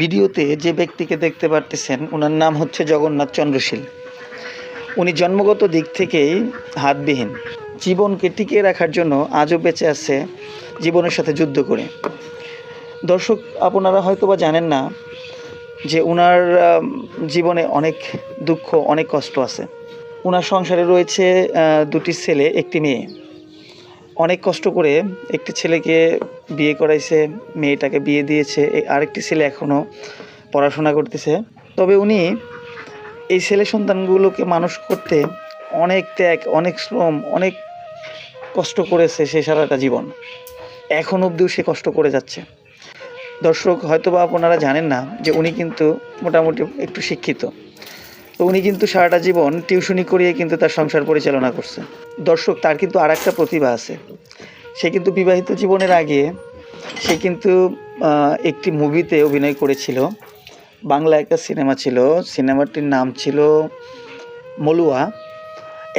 ভিডিওতে যে ব্যক্তিকে দেখতে পারতেছেন ওনার নাম হচ্ছে জগন্নাথ চন্দ্রশীল। উনি জন্মগত দিক থেকেই হাতবিহীন। জীবনকে টিকিয়ে রাখার জন্য আজও বেঁচে আছে জীবনের সাথে যুদ্ধ করে। দর্শক, আপনারা হয়তোবা জানেন না যে ওনার জীবনে অনেক দুঃখ, অনেক কষ্ট আছে। ওনার সংসারে রয়েছে দুটি ছেলে, একটি মেয়ে। অনেক কষ্ট করে একটি ছেলেকে বিয়ে করাইছে, মেয়েটাকে বিয়ে দিয়েছে। আরেকটি ছেলে এখনও পড়াশোনা করতেছে। তবে উনি এই ছেলে সন্তানগুলোকে মানুষ করতে অনেক ত্যাগ, অনেক শ্রম, অনেক কষ্ট করেছে সে সারাটা জীবন। এখন অবধিও সে কষ্ট করে যাচ্ছে। দর্শক, হয়তোবা আপনারা জানেন না যে উনি কিন্তু মোটামুটি একটু শিক্ষিত। তো উনি কিন্তু সারাটা জীবন টিউশনি করিয়ে কিন্তু তার সংসার পরিচালনা করছে। দর্শক, তার কিন্তু আর একটা প্রতিভা আছে। সে কিন্তু বিবাহিত জীবনের আগে সে কিন্তু একটি মুভিতে অভিনয় করেছিল। বাংলা একটা সিনেমা ছিল, সিনেমাটির নাম ছিল মলুয়া।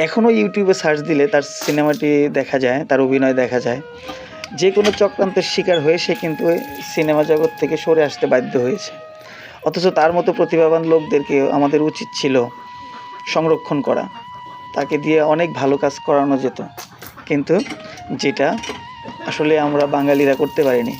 এখনও ইউটিউবে সার্চ দিলে তার সিনেমাটি দেখা যায়, তার অভিনয় দেখা যায়। যে কোনো চক্রান্তের শিকার হয়ে সে কিন্তু সিনেমা জগৎ থেকে সরে আসতে বাধ্য হয়েছে। অথচ তার মতো প্রতিভাবান লোকদেরকে আমাদের উচিত ছিল সংরক্ষণ করা। তাকে দিয়ে অনেক ভালো কাজ করানো যেত, কিন্তু যেটা আসলে আমরা বাঙালিরা করতে পারিনি।